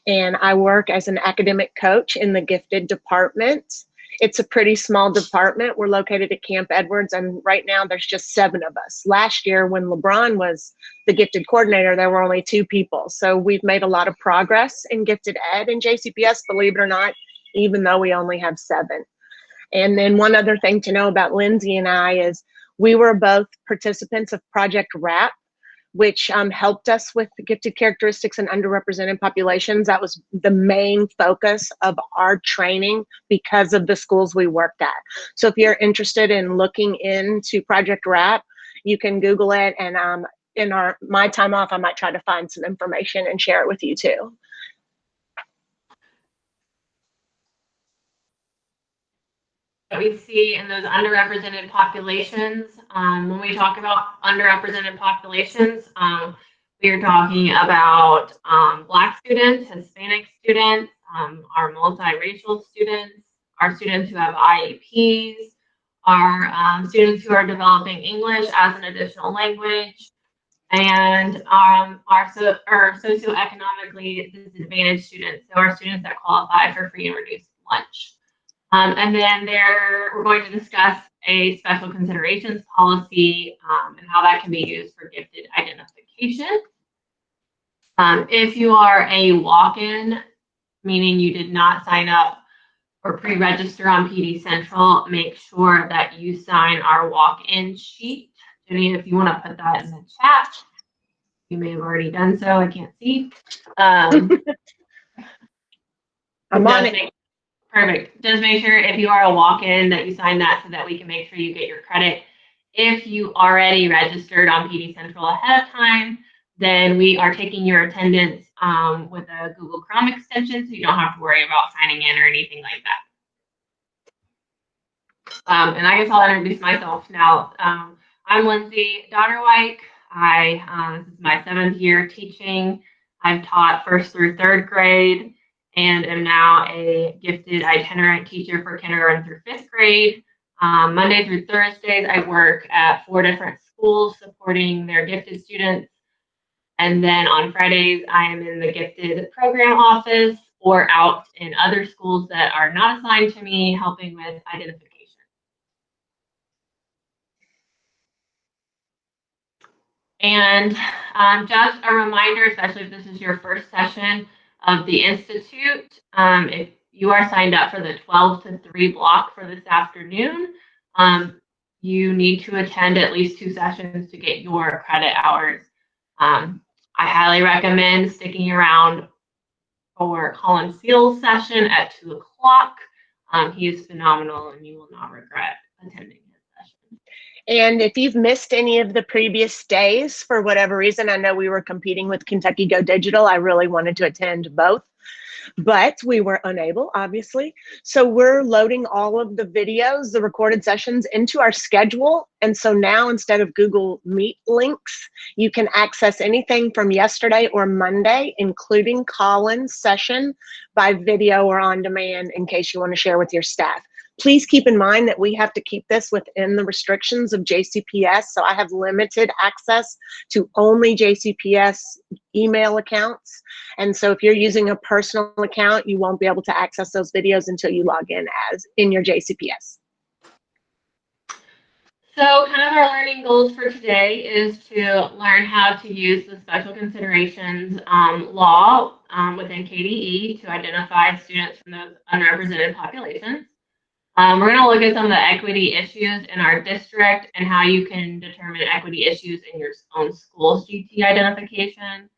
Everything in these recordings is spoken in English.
and I work as an academic coach in the gifted department. It's a pretty small department. We're located at Camp Edwards, and right now there's just 7 of us. Last year, when LeBron was the gifted coordinator, there were only 2 people. So we've made a lot of progress in gifted ed and JCPS, believe it or not, even though we only have 7. And then one other thing to know about Lindsay and I is we were both participants of Project WRAP, which helped us with gifted characteristics and underrepresented populations. That was the main focus of our training because of the schools we worked at. So if you're interested in looking into Project WRAP, you can Google it, and in my time off, I might try to find some information and share it with you too. We see in those underrepresented populations, when we talk about underrepresented populations, we are talking about Black students, Hispanic students, our multiracial students, our students who have IEPs, our students who are developing English as an additional language, and our socioeconomically disadvantaged students, so our students that qualify for free and reduced lunch. And then we're going to discuss a special considerations policy and how that can be used for gifted identification. If you are a walk-in, meaning you did not sign up or pre-register on PD Central, make sure that you sign our walk-in sheet. Jenny, if you want to put that in the chat, you may have already done so. I can't see. I'm on it. Perfect. Just make sure if you are a walk-in that you sign that so that we can make sure you get your credit. If you already registered on PD Central ahead of time, then we are taking your attendance with a Google Chrome extension, so you don't have to worry about signing in or anything like that. And I guess I'll introduce myself now. I'm Lindsay Donnerwike. This is my 7th year teaching. I've taught 1st through 3rd grade, and am now a gifted itinerant teacher for kindergarten through 5th grade. Monday through Thursdays, I work at 4 different schools supporting their gifted students. And then on Fridays, I am in the gifted program office or out in other schools that are not assigned to me, helping with identification. And just a reminder, especially if this is your first session of the Institute, if you are signed up for the 12 to 3 block for this afternoon, you need to attend at least 2 sessions to get your credit hours. I highly recommend sticking around for Colin Seal's session at 2 o'clock. He is phenomenal, and you will not regret attending his session. And if you've missed any of the previous days for whatever reason, I know we were competing with Kentucky Go Digital. I really wanted to attend both, but we were unable, obviously. So we're loading all of the videos, the recorded sessions, into our schedule. And so now, instead of Google Meet links, you can access anything from yesterday or Monday, including Colin's session, by video or on demand in case you want to share with your staff. Please keep in mind that we have to keep this within the restrictions of JCPS. So I have limited access to only JCPS email accounts. And so if you're using a personal account, you won't be able to access those videos until you log in as in your JCPS. So kind of our learning goals for today is to learn how to use the special considerations law within KDE to identify students from those underrepresented populations. We're going to look at some of the equity issues in our district and how you can determine equity issues in your own school's GT identification.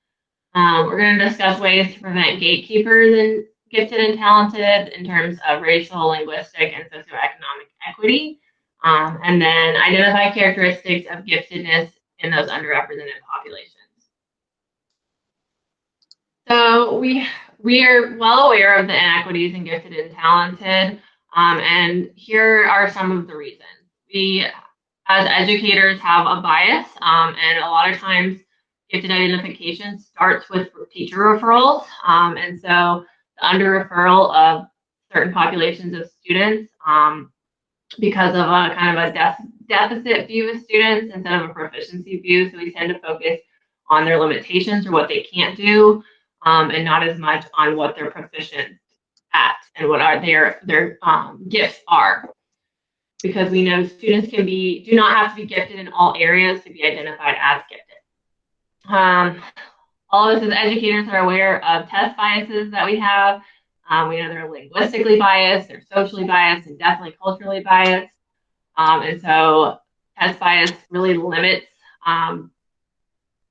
We're going to discuss ways to prevent gatekeepers in gifted and talented in terms of racial, linguistic, and socioeconomic equity. And then identify characteristics of giftedness in those underrepresented populations. So we are well aware of the inequities in gifted and talented. And here are some of the reasons. We, as educators, have a bias, and a lot of times gifted identification starts with teacher referrals. And so the under-referral of certain populations of students because of a kind of a deficit view of students instead of a proficiency view. So we tend to focus on their limitations or what they can't do. and not as much on what they're proficient at and what are their gifts are. Because we know students do not have to be gifted in all areas to be identified as gifted. All of us as educators are aware of test biases that we have. We know they're linguistically biased, they're socially biased, and definitely culturally biased. And so test bias really limits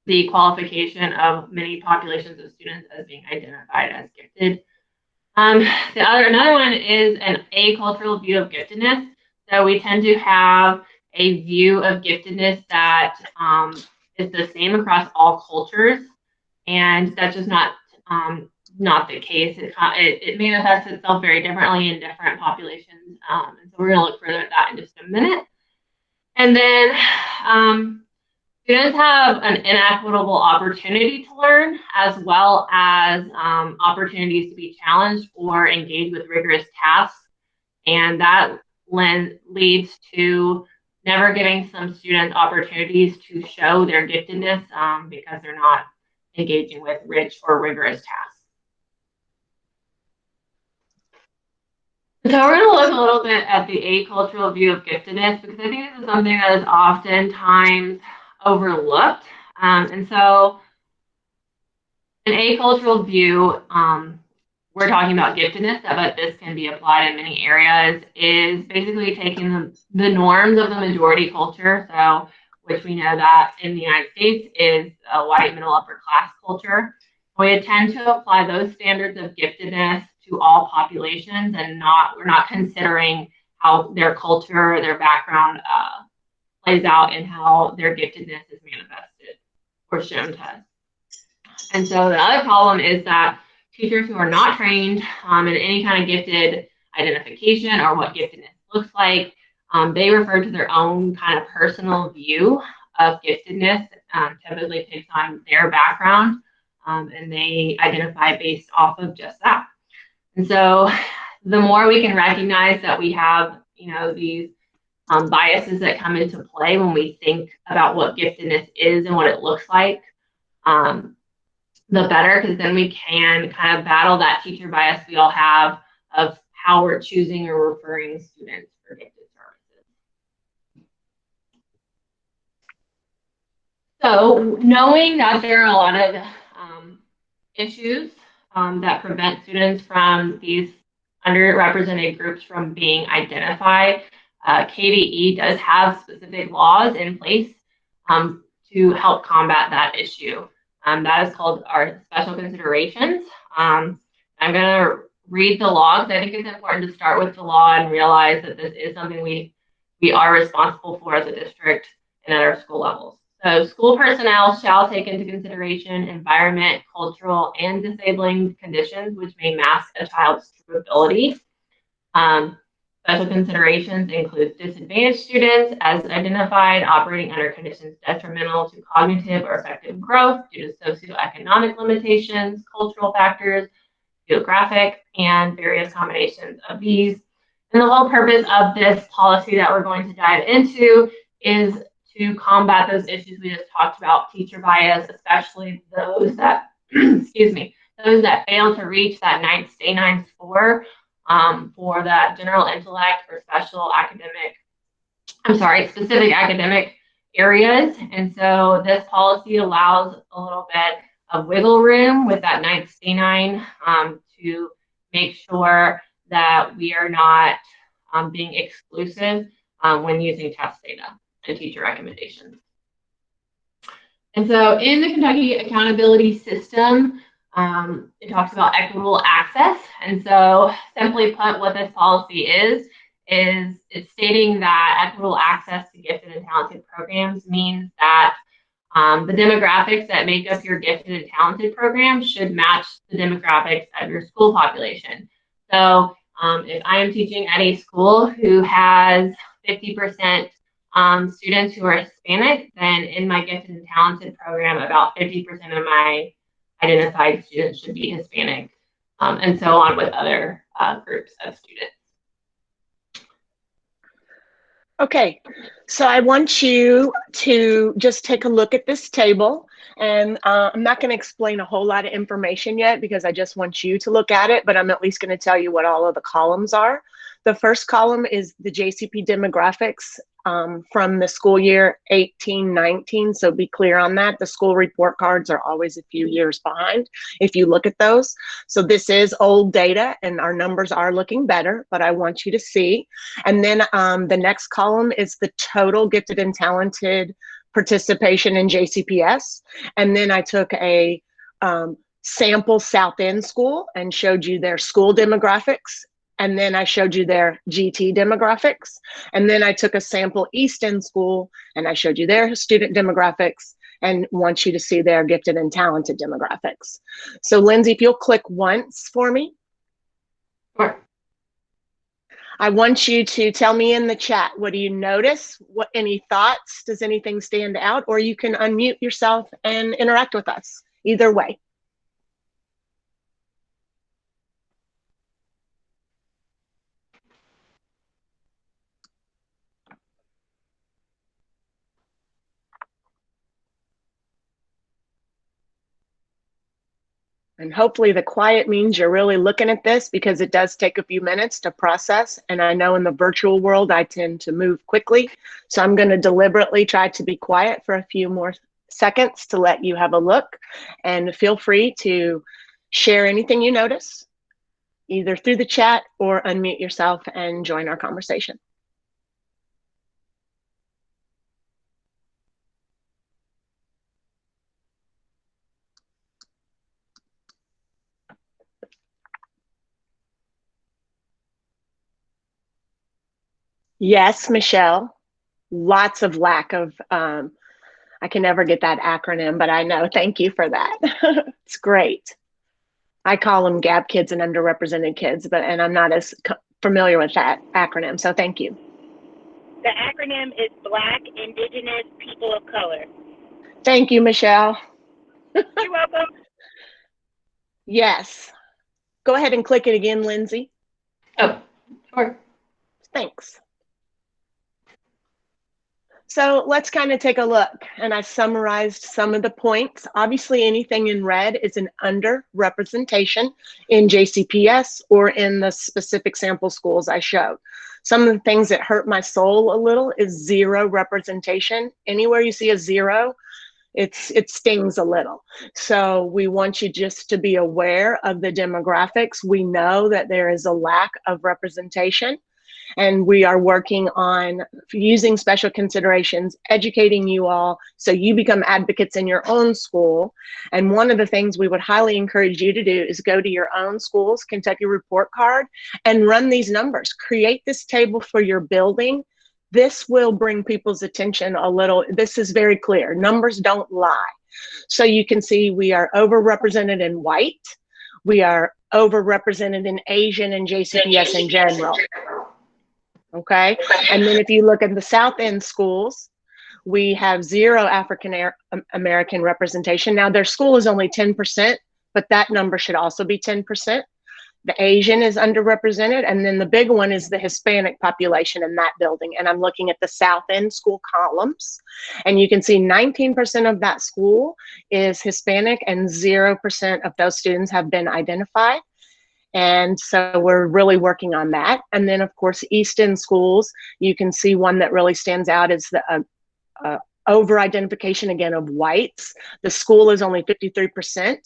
the qualification of many populations of students as being identified as gifted. Another one is an acultural view of giftedness. So we tend to have a view of giftedness that is the same across all cultures, and that's just not the case. It manifests itself very differently in different populations, and so we're going to look further at that in just a minute. And then students have an inequitable opportunity to learn, as well as opportunities to be challenged or engage with rigorous tasks. And that leads to never giving some students opportunities to show their giftedness because they're not engaging with rich or rigorous tasks. So we're going to look a little bit at the acultural view of giftedness, because I think this is something that is oftentimes overlooked. And so an acultural view, we're talking about giftedness, but this can be applied in many areas, is basically taking the norms of the majority culture, so which we know that in the United States is a white middle upper class culture. We tend to apply those standards of giftedness to all populations, and we're not considering how their culture, their background plays out and how their giftedness is manifested or shown to us. And so the other problem is that teachers who are not trained in any kind of gifted identification or what giftedness looks like, they refer to their own kind of personal view of giftedness, typically takes on their background, and they identify based off of just that. And so the more we can recognize that we have, these biases that come into play when we think about what giftedness is and what it looks like, the better, because then we can kind of battle that teacher bias we all have of how we're choosing or referring students for gifted services. So knowing that there are a lot of issues that prevent students from these underrepresented groups from being identified, KDE does have specific laws in place to help combat that issue. That is called our special considerations. I'm going to read the law because I think it's important to start with the law and realize that this is something we are responsible for as a district and at our school levels. So school personnel shall take into consideration environment, cultural, and disabling conditions which may mask a child's true ability. Special considerations include disadvantaged students as identified operating under conditions detrimental to cognitive or affective growth due to socioeconomic limitations, cultural factors, geographic, and various combinations of these. And the whole purpose of this policy that we're going to dive into is to combat those issues we just talked about, teacher bias, especially those that, those that fail to reach that stay 9 score for that general intellect or specific academic areas. And so this policy allows a little bit of wiggle room with that stay 9 to make sure that we are not being exclusive when using test data and teacher recommendations. And so in the Kentucky Accountability System, it talks about equitable access. And so simply put, what this policy is it's stating that equitable access to gifted and talented programs means that the demographics that make up your gifted and talented program should match the demographics of your school population. So if I am teaching at a school who has 50% students who are Hispanic, then in my gifted and talented program, about 50% of my identified students should be Hispanic, and so on with other groups of students. Okay, so I want you to just take a look at this table, and I'm not going to explain a whole lot of information yet because I just want you to look at it, but I'm at least going to tell you what all of the columns are. The first column is the JCP demographics from the school year 18-19, so be clear on that. The school report cards are always a few years behind if you look at those. So this is old data and our numbers are looking better, but I want you to see. And then the next column is the total gifted and talented participation in JCPS. And then I took a sample South End school and showed you their school demographics. And then I showed you their GT demographics. And then I took a sample East End school and I showed you their student demographics and want you to see their gifted and talented demographics. So Lindsay, if you'll click once for me. Sure. I want you to tell me in the chat, what do you notice? What, any thoughts? Does anything stand out? Or you can unmute yourself and interact with us. Either way. And hopefully the quiet means you're really looking at this because it does take a few minutes to process. And I know in the virtual world, I tend to move quickly. So I'm going to deliberately try to be quiet for a few more seconds to let you have a look. And feel free to share anything you notice, either through the chat or unmute yourself and join our conversation. Yes, Michelle, lots of lack of, I can never get that acronym, but I know, thank you for that. It's great. I call them GAP kids and underrepresented kids, and I'm not as familiar with that acronym, so thank you. The acronym is Black, Indigenous, People of Color. Thank you, Michelle. You're welcome. Yes. Go ahead and click it again, Lindsay. Oh, sure. Thanks. So let's kind of take a look, and I summarized some of the points. Obviously, anything in red is an underrepresentation in JCPS or in the specific sample schools I showed. Some of the things that hurt my soul a little is zero representation. Anywhere you see a zero, it stings a little. So we want you just to be aware of the demographics. We know that there is a lack of representation. And we are working on using special considerations, educating you all so you become advocates in your own school. And one of the things we would highly encourage you to do is go to your own school's Kentucky report card and run these numbers. Create this table for your building. This will bring people's attention a little. This is very clear. Numbers don't lie. So you can see we are overrepresented in white. We are overrepresented in Asian and JCPS in general. Okay, and then if you look at the South End schools, we have zero African American representation. Now their school is only 10%, but that number should also be 10%. The Asian is underrepresented, and then the big one is the Hispanic population in that building. And I'm looking at the South End school columns, and you can see 19% of that school is Hispanic, and 0% of those students have been identified. And so we're really working on that. And then, of course, East End schools, you can see one that really stands out is the over-identification, again, of whites. The school is only 53%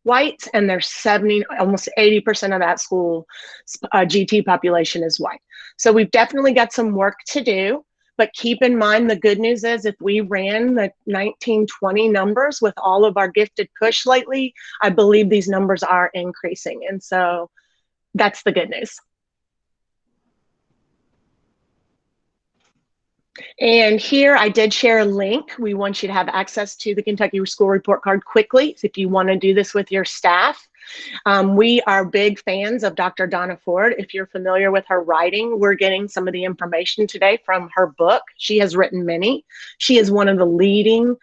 whites, and there's 70, almost 80% of that school GT population is white. So we've definitely got some work to do. But keep in mind, the good news is if we ran the 1920 numbers with all of our gifted push lately, I believe these numbers are increasing. And so that's the good news. And here I did share a link. We want you to have access to the Kentucky School Report Card quickly if you want to do this with your staff. We are big fans of Dr. Donna Ford. If you're familiar with her writing, we're getting some of the information today from her book. She has written many. She is one of the leading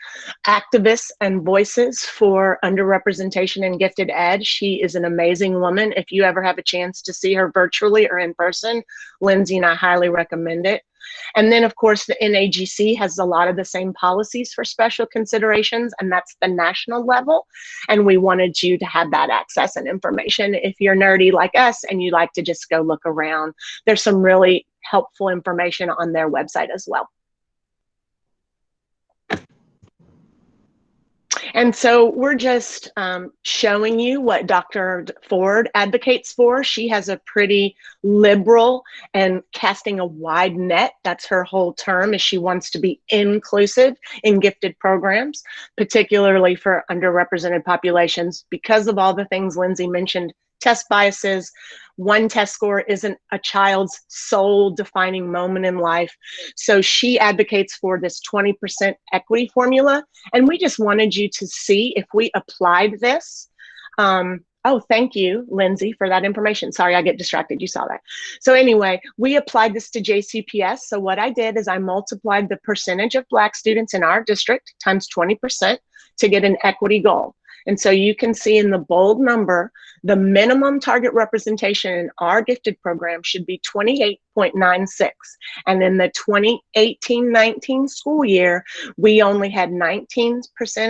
activists and voices for underrepresentation in gifted ed. She is an amazing woman. If you ever have a chance to see her virtually or in person, Lindsay and I highly recommend it. And then, of course, the NAGC has a lot of the same policies for special considerations, and that's the national level. And we wanted you to have that access and information. If you're nerdy like us and you like to just go look around, there's some really helpful information on their website as well. And so we're just showing you what Dr. Ford advocates for. She has a pretty liberal and casting a wide net. That's her whole term, is she wants to be inclusive in gifted programs, particularly for underrepresented populations, because of all the things Lindsay mentioned, test biases. One test score isn't a child's sole defining moment in life. So she advocates for this 20% equity formula. And we just wanted you to see if we applied this. Oh, thank you, Lindsay, for that information. Sorry, I get distracted. You saw that. So anyway, we applied this to JCPS. So what I did is I multiplied the percentage of Black students in our district times 20% to get an equity goal. And so you can see in the bold number, the minimum target representation in our gifted program should be 28.96. And in the 2018-19 school year, we only had 19%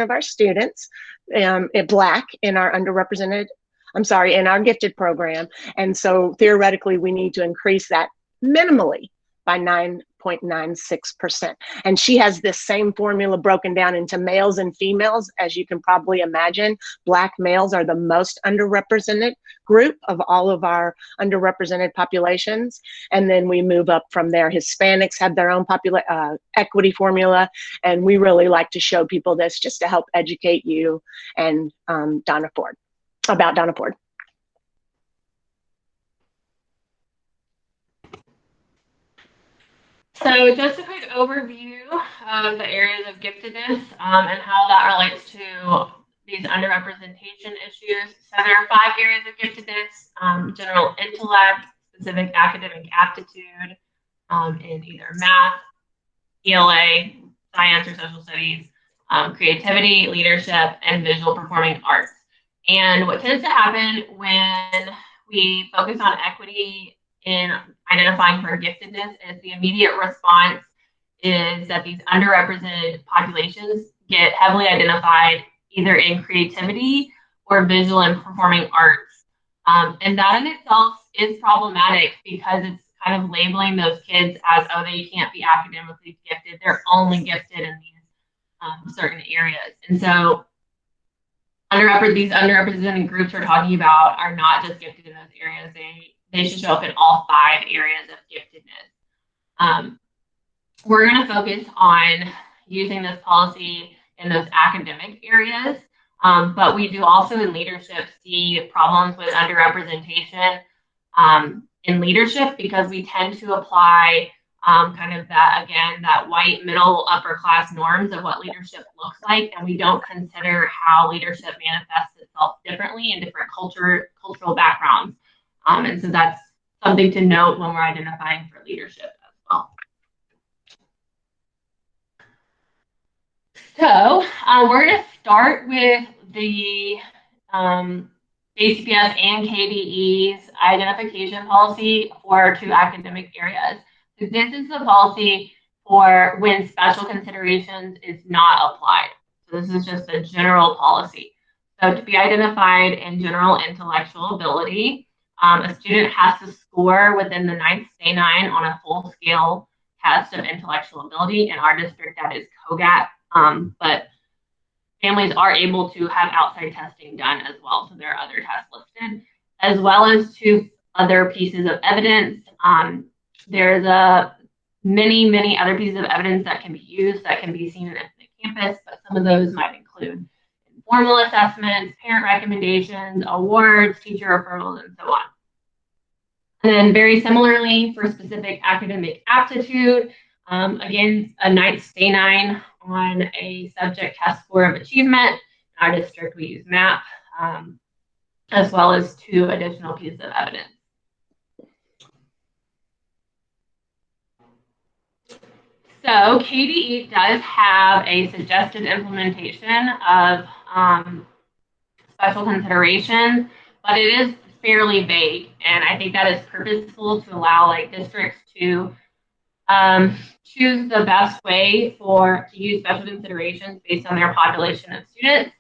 of our students Black in our in our gifted program. And so theoretically, we need to increase that minimally by 9.96%. And she has this same formula broken down into males and females. As you can probably imagine, Black males are the most underrepresented group of all of our underrepresented populations. And then we move up from there. Hispanics have their own equity formula. And we really like to show people this just to help educate you and Donna Ford about Donna Ford. So just a quick overview of the areas of giftedness and how that relates to these underrepresentation issues. So there are 5 areas of giftedness: general intellect, specific academic aptitude in either math, ELA, science or social studies, creativity, leadership, and visual performing arts. And what tends to happen when we focus on equity in identifying for giftedness is the immediate response is that these underrepresented populations get heavily identified either in creativity or visual and performing arts. And that in itself is problematic because it's kind of labeling those kids as, oh, they can't be academically gifted. They're only gifted in these certain areas. And so these underrepresented groups we're talking about are not just gifted in those areas. They should show up in all 5 areas of giftedness. We're going to focus on using this policy in those academic areas, but we do also in leadership see problems with underrepresentation in leadership because we tend to apply kind of that white middle upper class norms of what leadership looks like, and we don't consider how leadership manifests itself differently in different cultural backgrounds. And so that's something to note when we're identifying for leadership as well. So we're going to start with the JCPS and KDE's identification policy for 2 academic areas. So this is the policy for when special considerations is not applied. So this is just a general policy. So to be identified in general intellectual ability, a student has to score within the 9th STAY-9 on a full-scale test of intellectual ability. In our district, that is COGAT, but families are able to have outside testing done as well. So there are other tests listed, as well as 2 other pieces of evidence. There's many other pieces of evidence that can be used that can be seen in the campus, but some of those might include formal assessments, parent recommendations, awards, teacher referrals, and so on. And then very similarly for specific academic aptitude, again, a 9th STAY-9 on a subject test score of achievement. In our district, we use MAP, as well as 2 additional pieces of evidence. So KDE does have a suggested implementation of special considerations, but it is fairly vague, and I think that is purposeful to allow districts to choose the best way to use special considerations based on their population of students.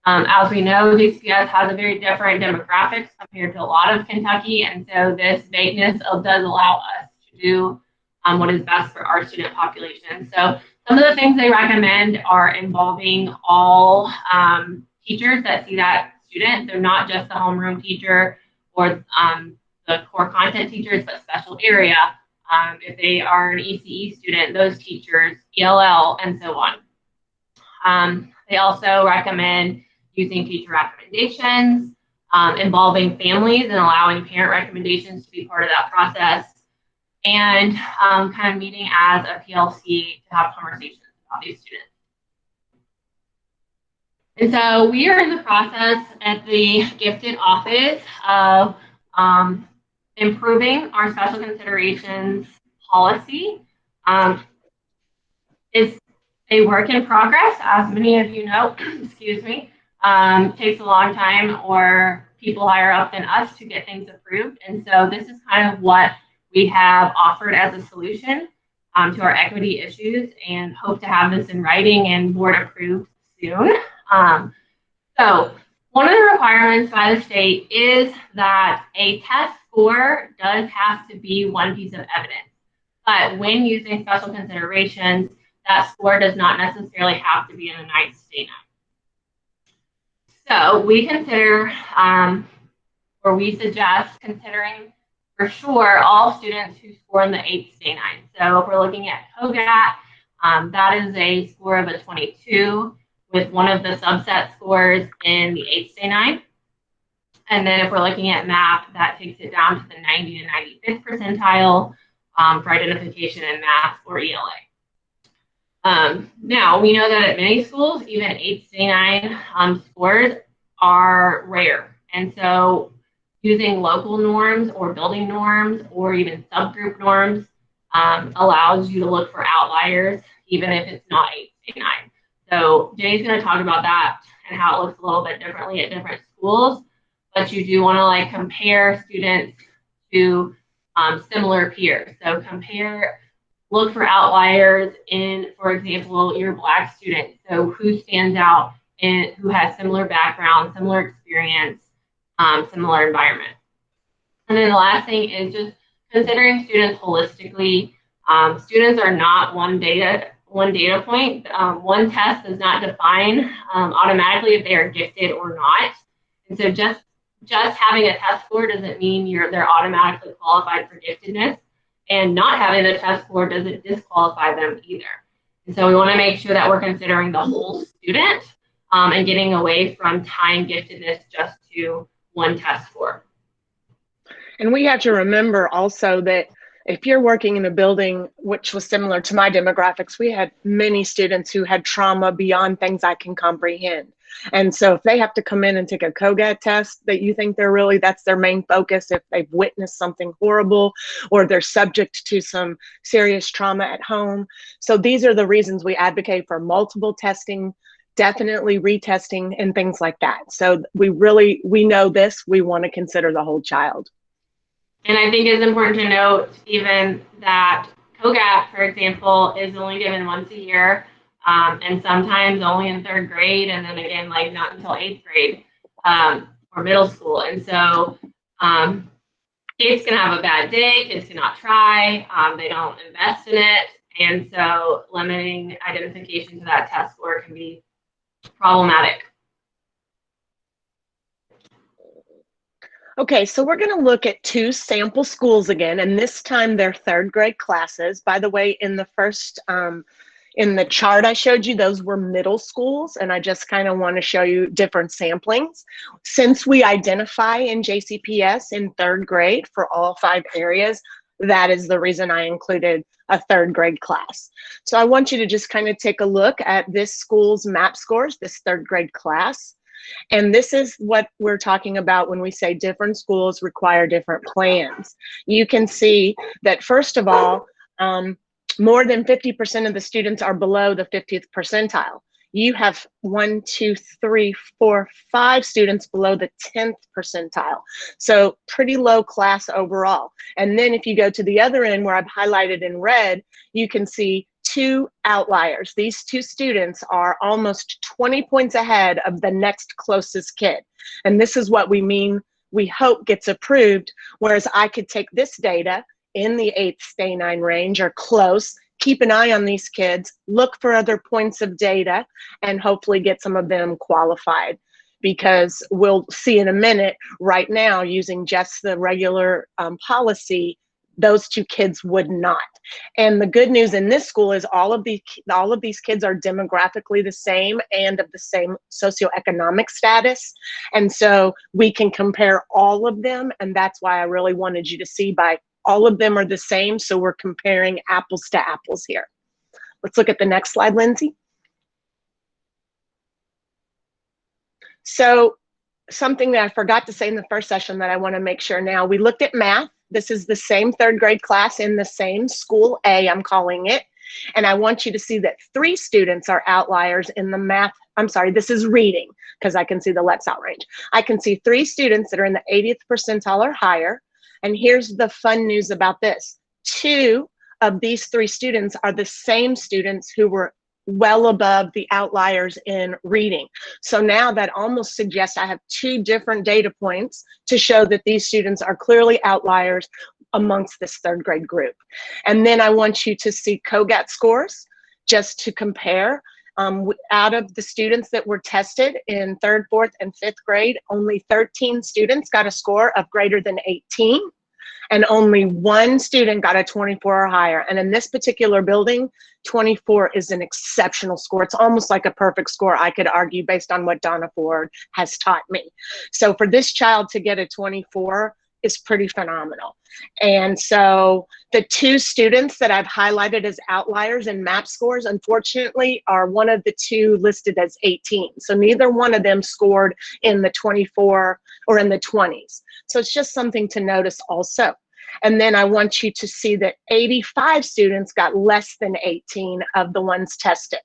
As we know, JCPS has a very different demographics compared to a lot of Kentucky, and so this vagueness does allow us to do what is best for our student population. So some of the things they recommend are involving all teachers that see that student. So not just the homeroom teacher or the core content teachers, but special area. If they are an ECE student, those teachers, ELL, and so on. They also recommend using teacher recommendations, involving families and allowing parent recommendations to be part of that process, and kind of meeting as a PLC to have conversations about these students. And so we are in the process at the Gifted office of improving our special considerations policy. It's a work in progress, as many of you know, excuse me. Takes a long time or people higher up than us to get things approved. And so this is kind of what we have offered as a solution to our equity issues, and hope to have this in writing and board approved soon. So one of the requirements by the state is that a test score does have to be one piece of evidence. But when using special considerations, that score does not necessarily have to be in a 9th state 9. So we consider, or we suggest considering for sure all students who score in the 8th state 9. So if we're looking at COGAT, that is a score of a 22 with one of the subset scores in the 8th state 9. And then if we're looking at MAP, that takes it down to the 90 to 95th percentile for identification in math or ELA. Now, we know that at many schools, even 8th state 9 scores are rare. And so using local norms or building norms or even subgroup norms allows you to look for outliers, even if it's not 8th state 9. So Jay's going to talk about that and how it looks a little bit differently at different schools. But you do want to like compare students to similar peers. So look for outliers in, for example, your Black student. So who stands out and who has similar background, similar experience, similar environment. And then the last thing is just considering students holistically. Students are not one data point. One test does not define automatically if they are gifted or not. And so just having a test score doesn't mean they're automatically qualified for giftedness, and not having the test score doesn't disqualify them either. And so we want to make sure that we're considering the whole student and getting away from tying giftedness just to one test score. And we have to remember also that if you're working in a building, which was similar to my demographics, we had many students who had trauma beyond things I can comprehend. And so if they have to come in and take a COGAT test that you think that's their main focus, if they've witnessed something horrible or they're subject to some serious trauma at home. So these are the reasons we advocate for multiple testing, definitely retesting and things like that. So we know this, we want to consider the whole child. And I think it's important to note even that COGAT, for example, is only given once a year, and sometimes only in 3rd grade, and then again, like not until 8th grade or middle school. And so kids can have a bad day, kids cannot try, they don't invest in it, and so limiting identification to that test score can be problematic. Okay, so we're going to look at 2 sample schools again, and this time they're 3rd grade classes. By the way, in the first, in the chart I showed you, those were middle schools, and I just kind of want to show you different samplings. Since we identify in JCPS in 3rd grade for all 5 areas, that is the reason I included a 3rd grade class. So I want you to just kind of take a look at this school's MAP scores, this 3rd grade class. And this is what we're talking about when we say different schools require different plans. You can see that, first of all, more than 50% of the students are below the 50th percentile. you have 1, 2, 3, 4, 5 students below the 10th percentile. So pretty low class overall. And then if you go to the other end where I've highlighted in red, you can see 2 outliers. These 2 students are almost 20 points ahead of the next closest kid. And this is what we mean, we hope gets approved, whereas I could take this data in the 8th stay 9 range or close, keep an eye on these kids, look for other points of data, and hopefully get some of them qualified. Because we'll see in a minute, right now, using just the regular policy, those 2 kids would not. And the good news in this school is all of these kids are demographically the same and of the same socioeconomic status. And so we can compare all of them. And that's why I really wanted you to see by all of them are the same. So we're comparing apples to apples here. Let's look at the next slide, Lindsay. So something that I forgot to say in the first session that I want to make sure now, we looked at math. This is the same 3rd grade class in the same school A, I'm calling it. And I want you to see that 3 students are outliers in the math. I'm sorry, this is reading because I can see the Let's Out range. I can see 3 students that are in the 80th percentile or higher. And here's the fun news about this. 2 of these 3 students are the same students who were well above the outliers in reading. So now that almost suggests I have 2 different data points to show that these students are clearly outliers amongst this 3rd grade group. And then I want you to see COGAT scores just to compare. Out of the students that were tested in 3rd, 4th, and 5th grade, only 13 students got a score of greater than 18, and only 1 student got a 24 or higher. And in this particular building, 24 is an exceptional score. It's almost like a perfect score, I could argue, based on what Donna Ford has taught me. So for this child to get a 24 is pretty phenomenal. And so the 2 students that I've highlighted as outliers in MAP scores, unfortunately, are one of the 2 listed as 18. So neither one of them scored in the 24 or in the 20s. So it's just something to notice also. And then I want you to see that 85 students got less than 18 of the ones tested.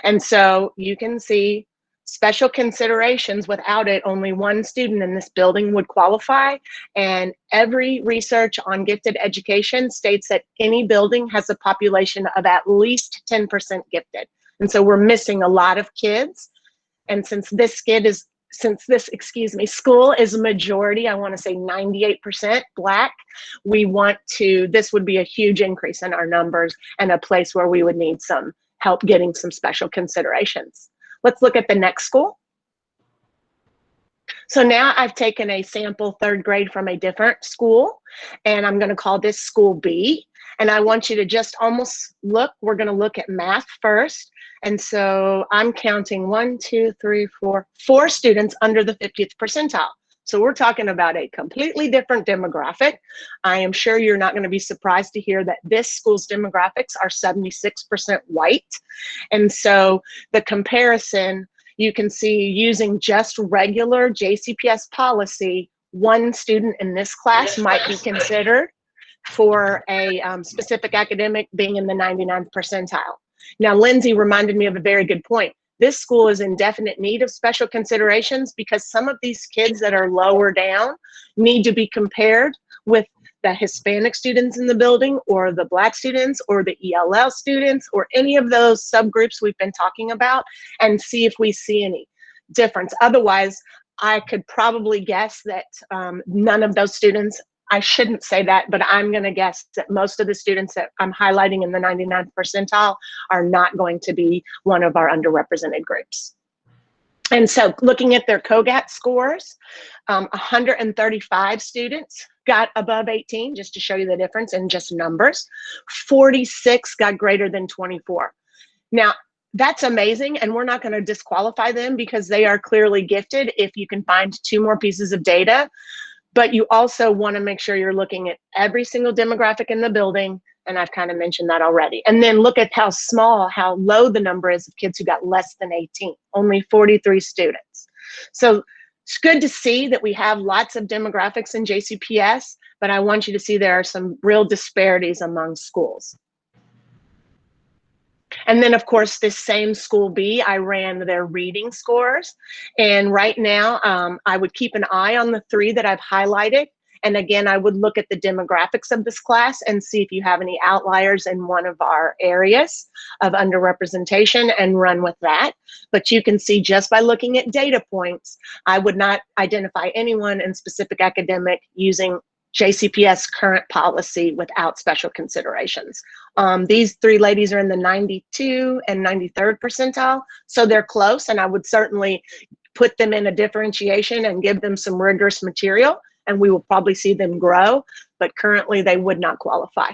And so you can see special considerations. Without it, only 1 student in this building would qualify. And every research on gifted education states that any building has a population of at least 10% gifted. And so we're missing a lot of kids. And since this school is majority, I want to say 98% Black, this would be a huge increase in our numbers and a place where we would need some help getting some special considerations. Let's look at the next school. So now I've taken a sample 3rd grade from a different school, and I'm going to call this school B. And I want you to just almost look, we're going to look at math first. And so I'm counting 1, 2, 3, 4 students under the 50th percentile. So we're talking about a completely different demographic. I am sure you're not going to be surprised to hear that this school's demographics are 76% white. And so the comparison, you can see using just regular JCPS policy, 1 student in this class might be considered for a specific academic being in the 99th percentile. Now, Lindsay reminded me of a very good point. This school is in definite need of special considerations because some of these kids that are lower down need to be compared with the Hispanic students in the building or the Black students or the ELL students or any of those subgroups we've been talking about and see if we see any difference. Otherwise, I could probably guess that none of those students, I shouldn't say that, but I'm going to guess that most of the students that I'm highlighting in the 99th percentile are not going to be one of our underrepresented groups. And so looking at their COGAT scores, 135 students got above 18, just to show you the difference in just numbers. 46 got greater than 24. Now, that's amazing, and we're not going to disqualify them because they are clearly gifted if you can find 2 more pieces of data. But you also want to make sure you're looking at every single demographic in the building, and I've kind of mentioned that already. And then look at how low the number is of kids who got less than 18, only 43 students. So it's good to see that we have lots of demographics in JCPS, but I want you to see there are some real disparities among schools. And then, of course, this same school B, I ran their reading scores. And right now, I would keep an eye on the 3 that I've highlighted. And again, I would look at the demographics of this class and see if you have any outliers in one of our areas of underrepresentation and run with that. But you can see just by looking at data points, I would not identify anyone in specific academic using JCPS current policy without special considerations. These 3 ladies are in the 92 and 93rd percentile, so they're close, and I would certainly put them in a differentiation and give them some rigorous material, and we will probably see them grow, but currently they would not qualify.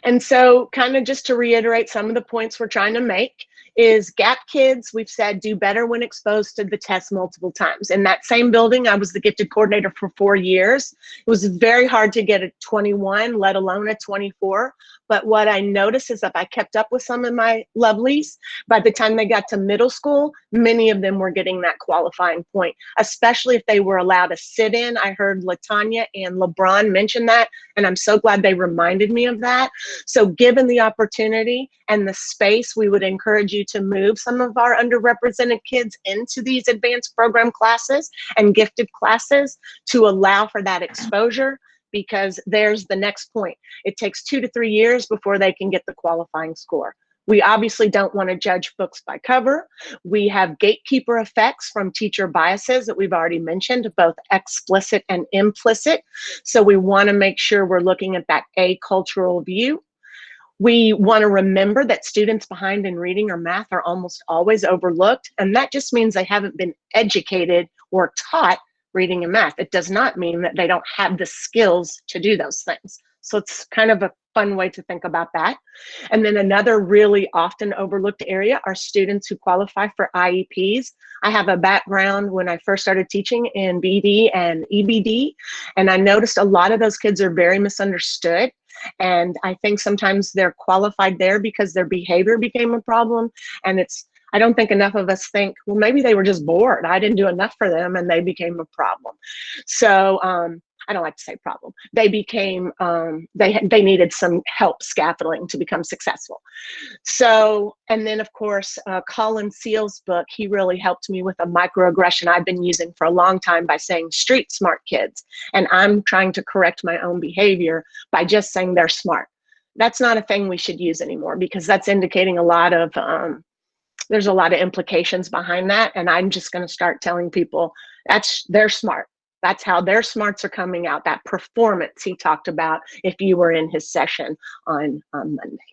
And so kind of just to reiterate some of the points we're trying to make is GAP kids, we've said, do better when exposed to the test multiple times. In that same building, I was the gifted coordinator for 4 years. It was very hard to get a 21, let alone a 24. But what I noticed is if I kept up with some of my lovelies, by the time they got to middle school, many of them were getting that qualifying point, especially if they were allowed to sit in. I heard Latanya and LeBron mention that, and I'm so glad they reminded me of that. So given the opportunity and the space, we would encourage you to move some of our underrepresented kids into these advanced program classes and gifted classes to allow for that exposure, because there's the next point. It takes 2 to 3 years before they can get the qualifying score. We obviously don't want to judge books by cover. We have gatekeeper effects from teacher biases that we've already mentioned, both explicit and implicit. So we want to make sure we're looking at that acultural view. We want to remember that students behind in reading or math are almost always overlooked, and that just means they haven't been educated or taught reading and math. It does not mean that they don't have the skills to do those things. So it's kind of a fun way to think about that. And then another really often overlooked area are students who qualify for IEPs. I have a background when I first started teaching in BD and EBD, and I noticed a lot of those kids are very misunderstood. And I think sometimes they're qualified there because their behavior became a problem. And I don't think enough of us think, well, maybe they were just bored. I didn't do enough for them and they became a problem. So I don't like to say problem. They became, they needed some help scaffolding to become successful. So, and then of course, Colin Seal's book, he really helped me with a microaggression I've been using for a long time by saying street smart kids. And I'm trying to correct my own behavior by just saying they're smart. That's not a thing we should use anymore, because that's indicating a lot of, there's a lot of implications behind that. And I'm just going to start telling people they're smart. That's how their smarts are coming out, that performance he talked about if you were in his session on Monday.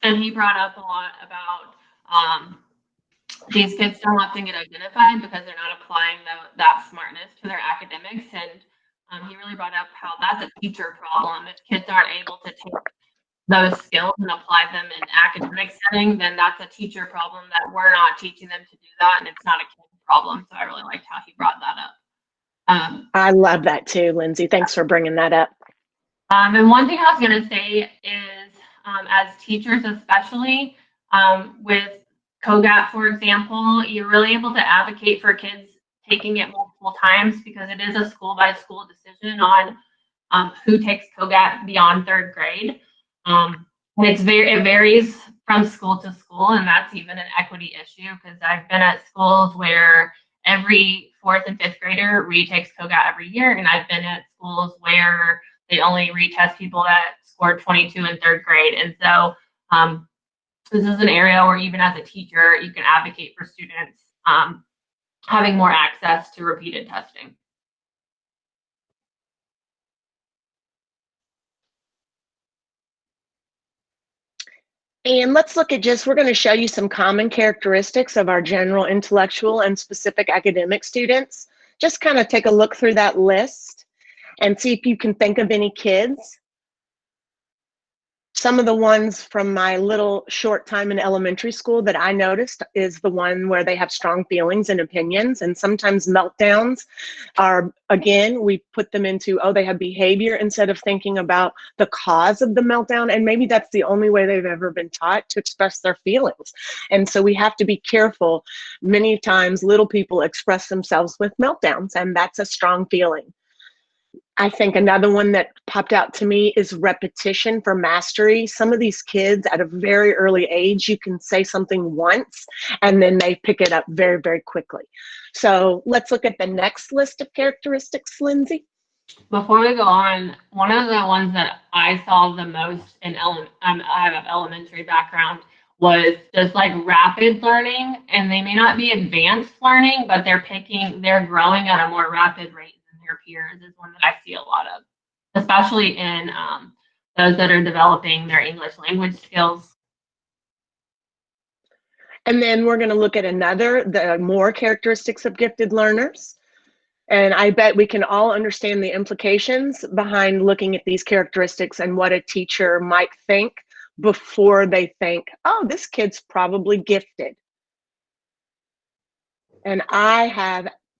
And he brought up a lot about these kids don't often get identified because they're not applying that smartness to their academics. And he really brought up how that's a teacher problem. If kids aren't able to take those skills and apply them in academic setting, then that's a teacher problem that we're not teaching them to do that, and it's not a kid problem. So I really liked how he brought that up. I love that too, Lindsay. Thanks for bringing that up. And one thing I was going to say is, as teachers especially, with COGAT, for example, you're really able to advocate for kids taking it multiple times, because it is a school-by-school decision on who takes COGAT beyond 3rd grade. And it varies from school to school, and that's even an equity issue, because I've been at schools where every 4th and 5th grader retakes COGAT every year, and I've been at schools where they only retest people that scored 22 in 3rd grade. And so this is an area where even as a teacher, you can advocate for students having more access to repeated testing. And let's look at we're going to show you some common characteristics of our general intellectual and specific academic students. Just kind of take a look through that list and see if you can think of any kids. Some of the ones from my little short time in elementary school that I noticed is the one where they have strong feelings and opinions, and sometimes meltdowns are, again, we put them into, oh, they have behavior instead of thinking about the cause of the meltdown, and maybe that's the only way they've ever been taught to express their feelings. And so we have to be careful. Many times little people express themselves with meltdowns, and that's a strong feeling. I think another one that popped out to me is repetition for mastery. Some of these kids at a very early age, you can say something once and then they pick it up very, very quickly. So let's look at the next list of characteristics, Lindsay. Before we go on, one of the ones that I saw the most in I have an elementary background, was just like rapid learning, and they may not be advanced learning, but they're growing at a more rapid rate than their peers is one that I see a lot of, especially in those that are developing their English language skills. And then we're going to look at the more characteristics of gifted learners. And I bet we can all understand the implications behind looking at these characteristics and what a teacher might think before they think, oh, this kid's probably gifted. And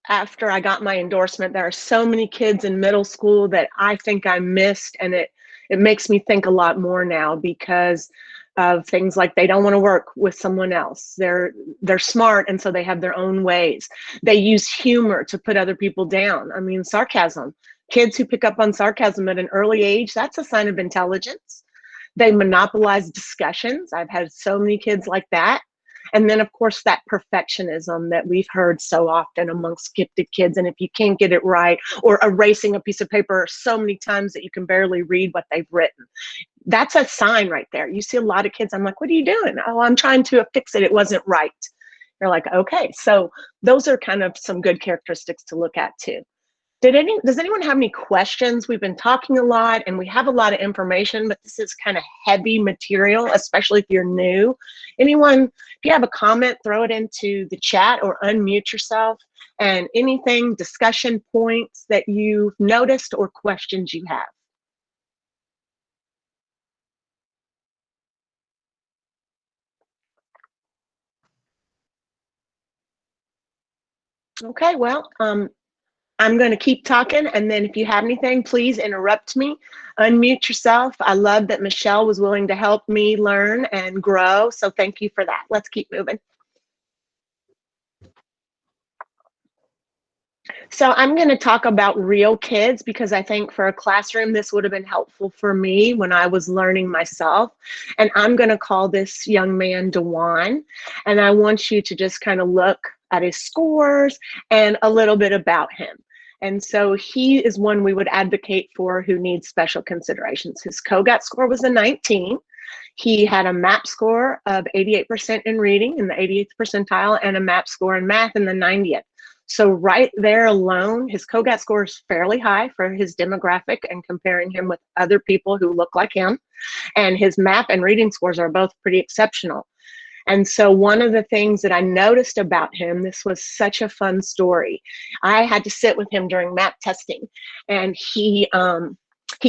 after I got my endorsement, there are so many kids in middle school that I think I missed, and it makes me think a lot more now because of things like they don't want to work with someone else. They're smart, and so they have their own ways. They use humor to put other people down. I mean, sarcasm. Kids who pick up on sarcasm at an early age, that's a sign of intelligence. They monopolize discussions. I've had so many kids like that. And then, of course, that perfectionism that we've heard so often amongst gifted kids. And if you can't get it right, or erasing a piece of paper so many times that you can barely read what they've written, that's a sign right there. You see a lot of kids, I'm like, what are you doing? Oh, I'm trying to fix it. It wasn't right. You're like, okay. So those are kind of some good characteristics to look at too. Does anyone have any questions? We've been talking a lot and we have a lot of information, but this is kind of heavy material, especially if you're new. Anyone, if you have a comment, throw it into the chat or unmute yourself, and anything, discussion points that you've noticed or questions you have. Okay, well, I'm going to keep talking, and then if you have anything, please interrupt me, unmute yourself. I love that Michelle was willing to help me learn and grow, so thank you for that. Let's keep moving. So I'm going to talk about real kids because I think for a classroom, this would have been helpful for me when I was learning myself. And I'm going to call this young man Dewan. And I want you to just kind of look at his scores and a little bit about him. And so he is one we would advocate for who needs special considerations. His COGAT score was a 19. He had a MAP score of 88% in reading in the 88th percentile and a MAP score in math in the 90th. So right there alone, his COGAT score is fairly high for his demographic and comparing him with other people who look like him. And his MAP and reading scores are both pretty exceptional. And so one of the things that I noticed about him, this was such a fun story. I had to sit with him during MAP testing, and he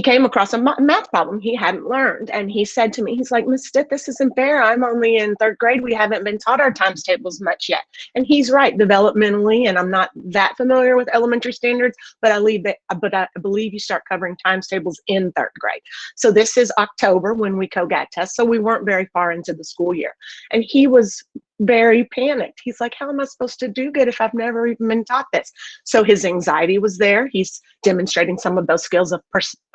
came across a math problem he hadn't learned. And he said to me, he's like, Miss Stitt, this isn't fair. I'm only in 3rd grade. We haven't been taught our times tables much yet. And he's right, developmentally, and I'm not that familiar with elementary standards, but I believe you start covering times tables in 3rd grade. So this is October when we COGAT test, so we weren't very far into the school year. And he was very panicked. He's like, how am I supposed to do good if I've never even been taught this? So his anxiety was there. He's demonstrating some of those skills of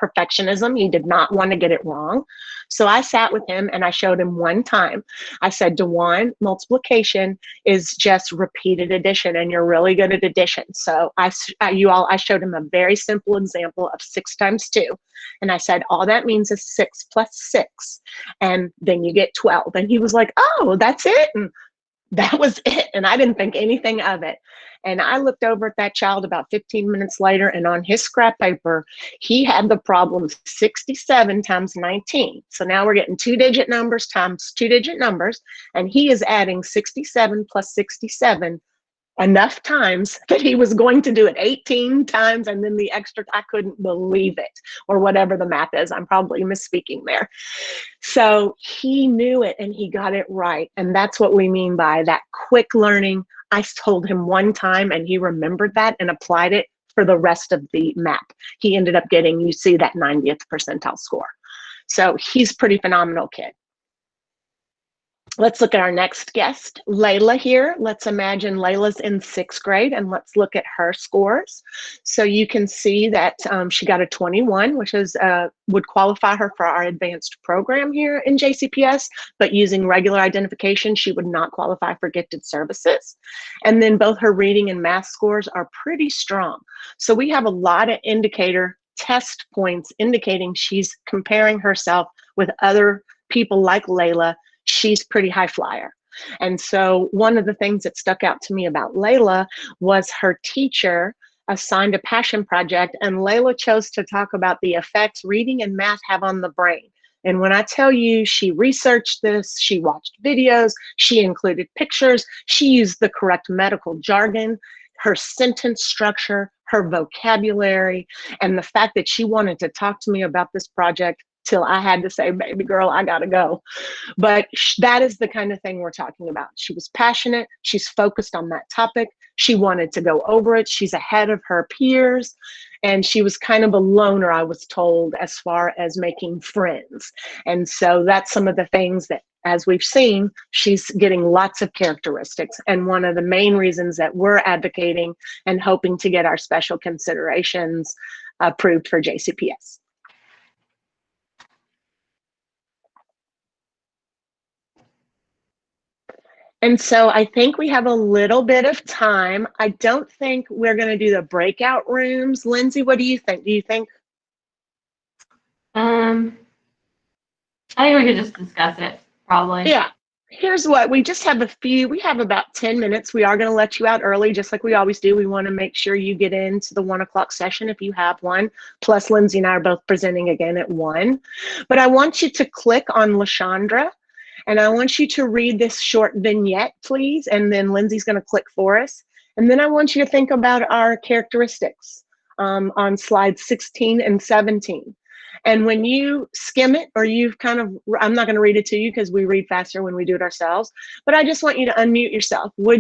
perfectionism. He did not want to get it wrong. So I sat with him and I showed him one time. I said, Dewan, multiplication is just repeated addition, and you're really good at addition. So I showed him a very simple example of 6 times 2. And I said, all that means is 6 plus 6. And then you get 12. And he was like, oh, that's it? And that was it. And I didn't think anything of it. And I looked over at that child about 15 minutes later, and on his scrap paper, he had the problem 67 times 19. So now we're getting 2-digit numbers times 2-digit numbers, and he is adding 67 plus 67 enough times that he was going to do it 18 times, and then the extra, I couldn't believe it, or whatever the math is. I'm probably misspeaking there. So he knew it and he got it right. And that's what we mean by that quick learning. I told him one time and he remembered that and applied it for the rest of the map. He ended up getting, you see, that 90th percentile score. So he's a pretty phenomenal kid. Let's look at our next guest, Leila here. Let's imagine Leila's in 6th grade and let's look at her scores. So you can see that she got a 21, which is would qualify her for our advanced program here in JCPS, but using regular identification, she would not qualify for gifted services. And then both her reading and math scores are pretty strong. So we have a lot of indicator test points indicating she's comparing herself with other people like Leila. She's pretty high flyer. And so one of the things that stuck out to me about Leila was her teacher assigned a passion project, and Leila chose to talk about the effects reading and math have on the brain. And when I tell you she researched this, she watched videos, she included pictures, she used the correct medical jargon, her sentence structure, her vocabulary, and the fact that she wanted to talk to me about this project till I had to say, baby girl, I gotta go. But that is the kind of thing we're talking about. She was passionate. She's focused on that topic. She wanted to go over it. She's ahead of her peers. And she was kind of a loner, I was told, as far as making friends. And so that's some of the things that, as we've seen, she's getting lots of characteristics. And one of the main reasons that we're advocating and hoping to get our special considerations approved for JCPS. And so I think we have a little bit of time. I don't think we're going to do the breakout rooms. Lindsay, what do you think? Do you think? I think we could just discuss it, probably. Yeah. Here's what, we just have we have about 10 minutes. We are going to let you out early, just like we always do. We want to make sure you get into the 1 o'clock session if you have one. Plus, Lindsay and I are both presenting again at 1. But I want you to click on Lachandra. And I want you to read this short vignette, please. And then Lindsay's going to click for us. And then I want you to think about our characteristics on slides 16 and 17. And when you skim it, or you've kind of, I'm not going to read it to you because we read faster when we do it ourselves, but I just want you to unmute yourself. Do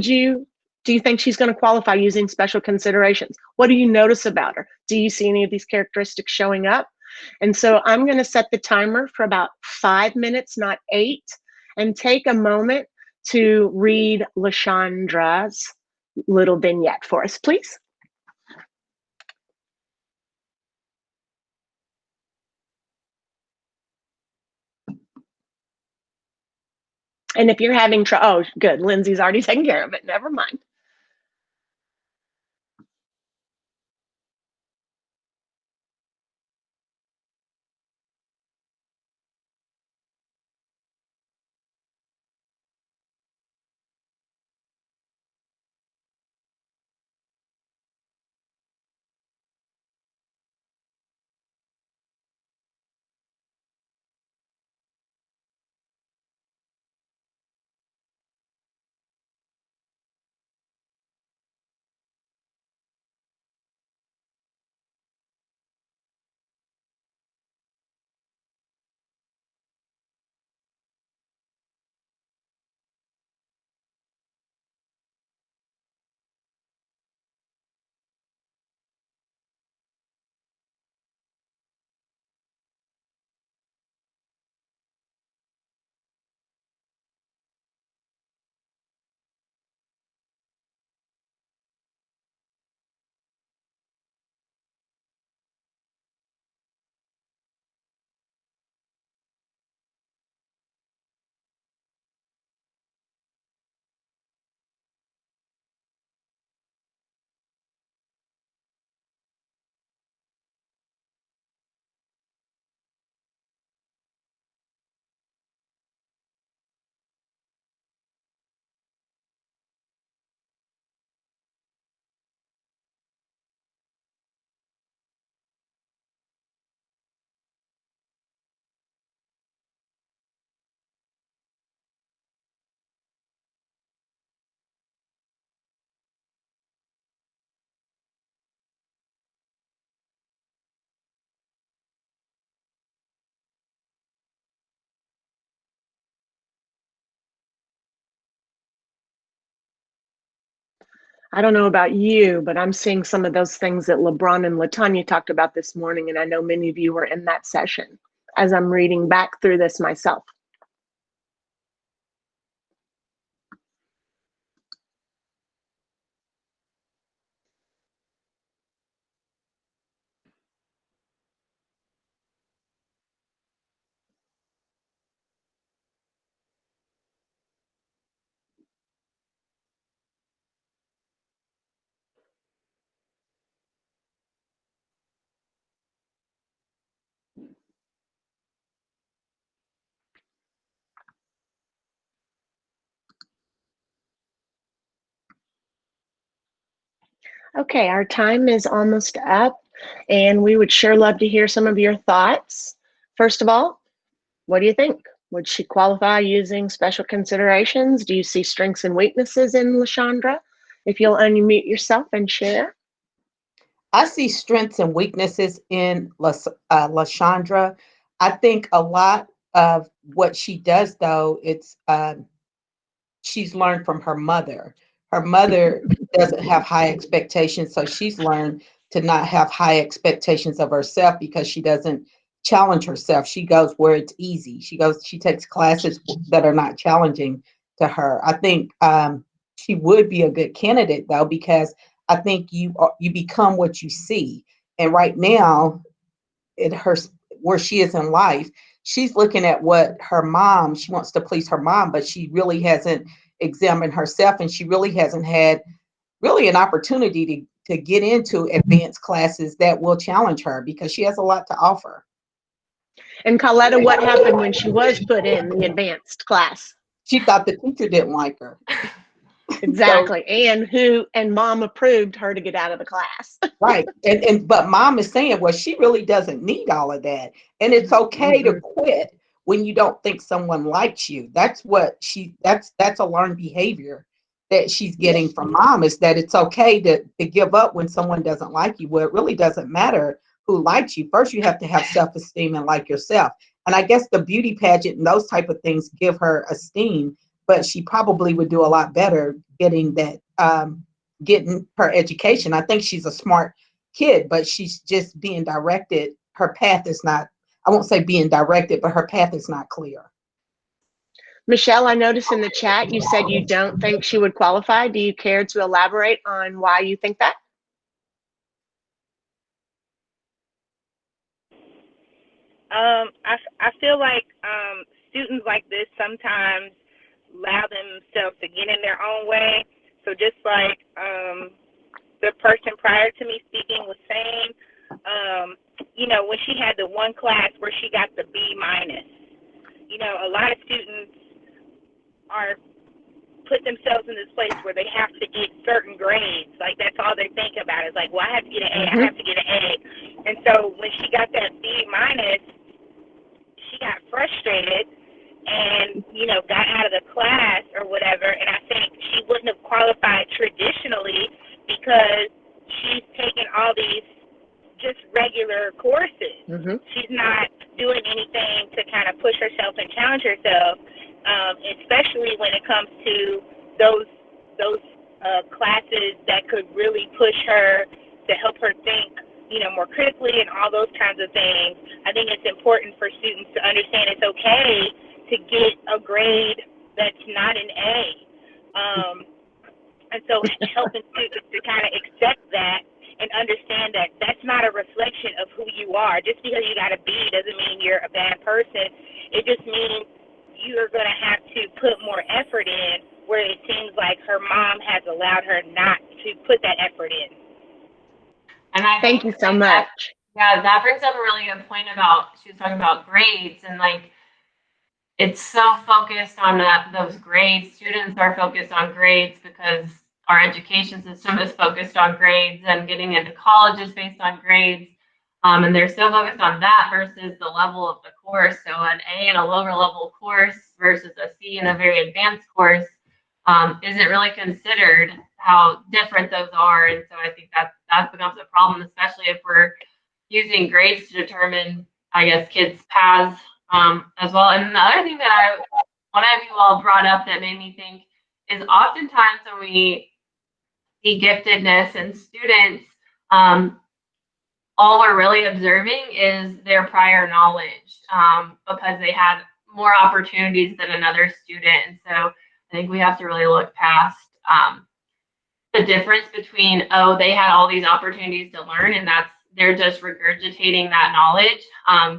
you think she's going to qualify using special considerations? What do you notice about her? Do you see any of these characteristics showing up? And so I'm going to set the timer for about 5 minutes, not 8. And take a moment to read Lachandra's little vignette for us, please. And if you're having trouble, oh, good, Lindsay's already taken care of it. Never mind. I don't know about you, but I'm seeing some of those things that LeBron and Latanya talked about this morning, and I know many of you were in that session as I'm reading back through this myself. Okay, our time is almost up, and we would sure love to hear some of your thoughts. First of all, what do you think? Would she qualify using special considerations? Do you see strengths and weaknesses in Lachandra? If you'll unmute yourself and share. I see strengths and weaknesses in Lachandra. I think a lot of what she does, though, it's she's learned from her mother. Her mother doesn't have high expectations, so she's learned to not have high expectations of herself because she doesn't challenge herself. She goes where it's easy. She takes classes that are not challenging to her. I think she would be a good candidate, though, because I think you become what you see. And right now, in her where she is in life, she's looking at what she wants to please her mom, but she really hasn't examined herself, and she really hasn't had really an opportunity to get into advanced classes that will challenge her because she has a lot to offer. And Coletta, what happened when she was put in the advanced class? She thought the teacher didn't like her. Exactly. And mom approved her to get out of the class. Right. But mom is saying, well, she really doesn't need all of that. And it's okay to quit when you don't think someone likes you. That's a learned behavior that she's getting from mom, is that it's okay to give up when someone doesn't like you. Well, it really doesn't matter who likes you. First, you have to have self-esteem and like yourself. And I guess the beauty pageant and those type of things give her esteem, but she probably would do a lot better getting her education. I think she's a smart kid, but she's just being directed. Her path is not, I won't say being directed, but her path is not clear. Michelle, I noticed in the chat you said you don't think she would qualify. Do you care to elaborate on why you think that? I feel like students like this sometimes allow themselves to get in their own way. So just like the person prior to me speaking was saying, when she had the one class where she got the B minus, a lot of students put themselves in this place where they have to get certain grades. Like, that's all they think about is like, well, I have to get an A, I have to get an A. And so when she got that B minus, she got frustrated and, got out of the class or whatever. And I think she wouldn't have qualified traditionally because she's taken all these just regular courses. She's not doing anything to kind of push herself and challenge herself, especially when it comes to those classes that could really push her to help her think, more critically and all those kinds of things. I think it's important for students to understand it's okay to get a grade that's not an A. And so helping students to kind of accept that and understand that that's not a reflection of who you are. Just because you got a B doesn't mean you're a bad person. It just means you're going to have to put more effort in, where it seems like her mom has allowed her not to put that effort in. And I Thank you so much. That brings up a really good point she was talking about grades, and like, it's so focused on those grades. Students are focused on grades because our education system is focused on grades, and getting into college is based on grades. And they're so focused on that versus the level of the course. So an A in a lower level course versus a C in a very advanced course isn't really considered how different those are. And so I think that becomes a problem, especially if we're using grades to determine, I guess, kids' paths as well. And the other thing that one of you all brought up that made me think is oftentimes when we see giftedness in students, all we're really observing is their prior knowledge because they had more opportunities than another student. And so I think we have to really look past the difference between, they had all these opportunities to learn and they're just regurgitating that knowledge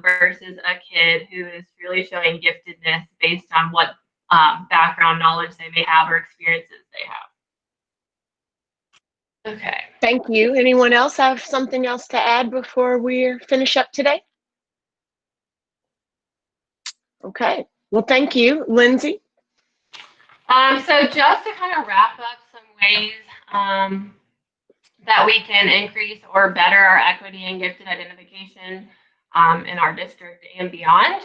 versus a kid who is really showing giftedness based on what background knowledge they may have or experiences they have. Okay. Thank you. Anyone else have something else to add before we finish up today? Okay. Well, thank you. Lindsay? So just to kind of wrap up some ways that we can increase or better our equity and gifted identification in our district and beyond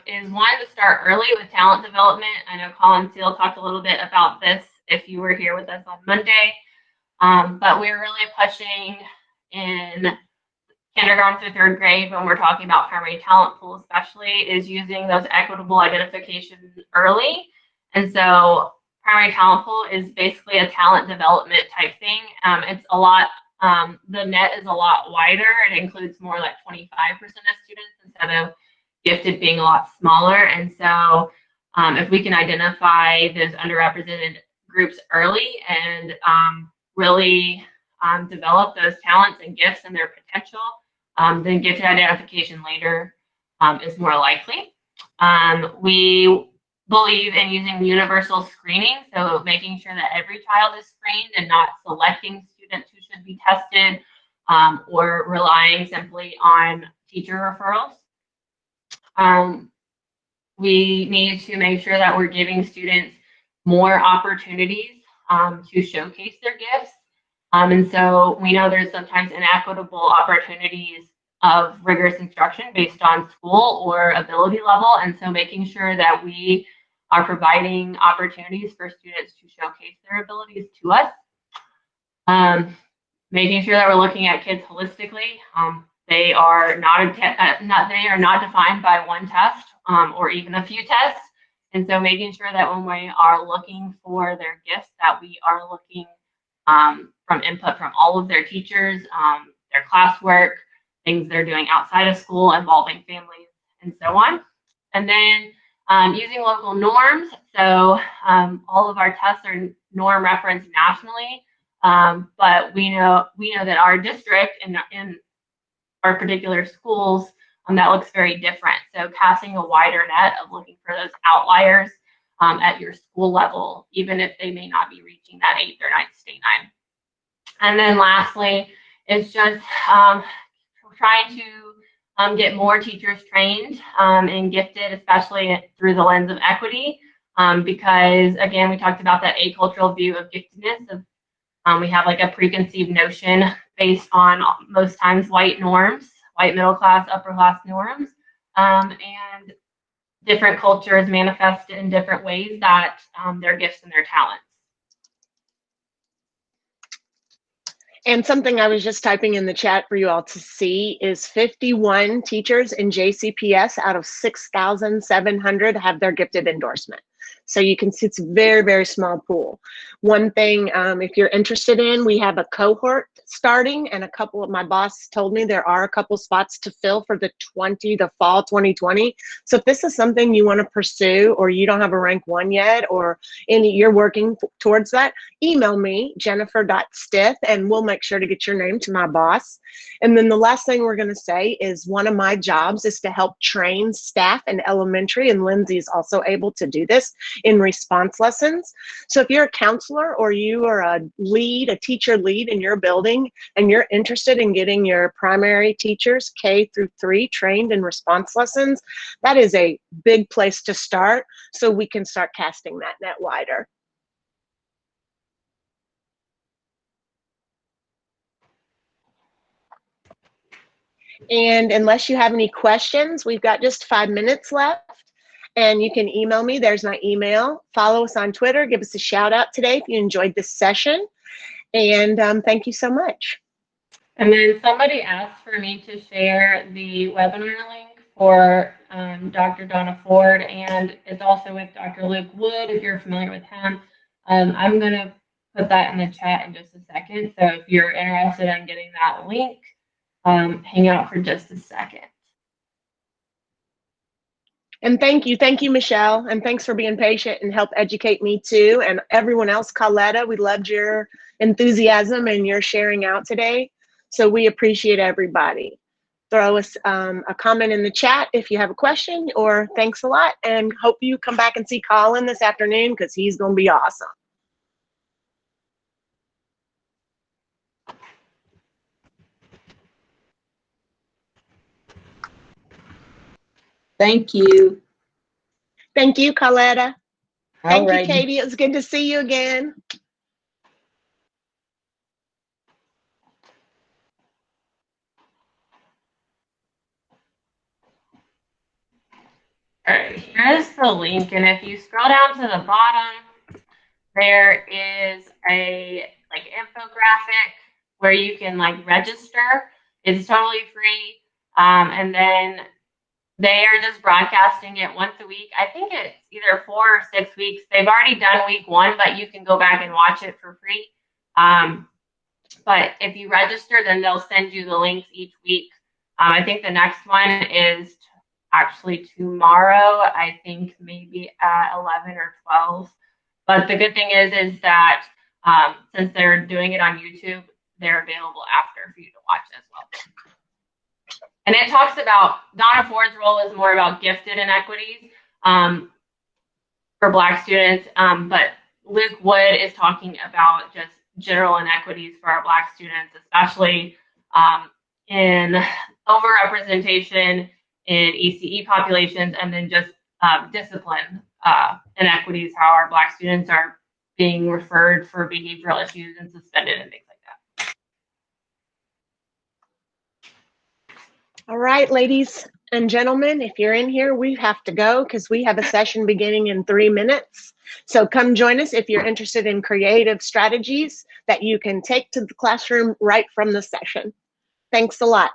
is one, to start early with talent development. I know Colin Steele talked a little bit about this if you were here with us on Monday, but we're really pushing in kindergarten through third grade when we're talking about primary talent pool, especially, is using those equitable identifications early. And so primary talent pool is basically a talent development type thing. It's a lot, the net is a lot wider. It includes more like 25% of students instead of gifted being a lot smaller. And so if we can identify those underrepresented groups early and really develop those talents and gifts and their potential, then gifted identification later is more likely. We believe in using universal screening, so making sure that every child is screened and not selecting students who should be tested or relying simply on teacher referrals. We need to make sure that we're giving students more opportunities to showcase their gifts. And so we know there's sometimes inequitable opportunities of rigorous instruction based on school or ability level. And so making sure that we are providing opportunities for students to showcase their abilities to us. Making sure that we're looking at kids holistically. They are not defined by one test or even a few tests. And so making sure that when we are looking for their gifts, that we are looking from input from all of their teachers, their classwork, things they're doing outside of school, involving families, and so on. And then using local norms. So all of our tests are norm referenced nationally, but we know that our district and in our particular schools, that looks very different. So casting a wider net of looking for those outliers at your school level, even if they may not be reaching that 8th or 9th state 9. And then lastly, it's just trying to get more teachers trained and gifted, especially through the lens of equity, because again, we talked about that acultural view of giftedness. We have like a preconceived notion based on most times white norms, white middle class, upper class norms, and different cultures manifest in different ways that their gifts and their talents. And something I was just typing in the chat for you all to see is 51 teachers in JCPS out of 6,700 have their gifted endorsement. So you can see it's a very, very small pool. One thing, if you're interested in, we have a cohort starting, and a couple of my boss told me there are a couple spots to fill for the fall 2020. So if this is something you want to pursue, or you don't have a rank 1 yet, or you're working towards that, email me, jennifer.stith, and we'll make sure to get your name to my boss. And then the last thing we're going to say is one of my jobs is to help train staff in elementary, and Lindsay is also able to do this in response lessons. So if you're a counselor or you are a teacher lead in your building, and you're interested in getting your primary teachers K through 3 trained in response lessons, that is a big place to start, so we can start casting that net wider. And unless you have any questions, we've got just 5 minutes left, and you can email me. There's my email. Follow us on Twitter. Give us a shout out today if you enjoyed this session. And thank you so much. And then somebody asked for me to share the webinar link for Dr. Donna Ford, and it's also with Dr. Luke Wood, if you're familiar with him. I'm going to put that in the chat in just a second. So if you're interested in getting that link, hang out for just a second. And thank you, Michelle, and thanks for being patient and help educate me too, and everyone else. Coletta, we loved your enthusiasm and your sharing out today, so we appreciate everybody. Throw us a comment in the chat if you have a question, or thanks a lot, and hope you come back and see Colin this afternoon, because he's going to be awesome. Thank you. Thank you, Coletta. Thank you, Alrighty. Katie. It was good to see you again. There is the link, and if you scroll down to the bottom, there is a like infographic where you can like register. It's totally free, and then they are just broadcasting it once a week. I think it's either 4 or 6 weeks. They've already done week 1, but you can go back and watch it for free. But if you register, then they'll send you the links each week. I think the next one is actually tomorrow. I think maybe at 11 or 12. But the good thing is that since they're doing it on YouTube, they're available after for you to watch as well. And it talks about, Donna Ford's role is more about gifted inequities for Black students, but Luke Wood is talking about just general inequities for our Black students, especially in overrepresentation in ECE populations, and then just discipline inequities, how our Black students are being referred for behavioral issues and suspended and things like that. All right, ladies and gentlemen, if you're in here, we have to go because we have a session beginning in 3 minutes. So come join us if you're interested in creative strategies that you can take to the classroom right from the session. Thanks a lot.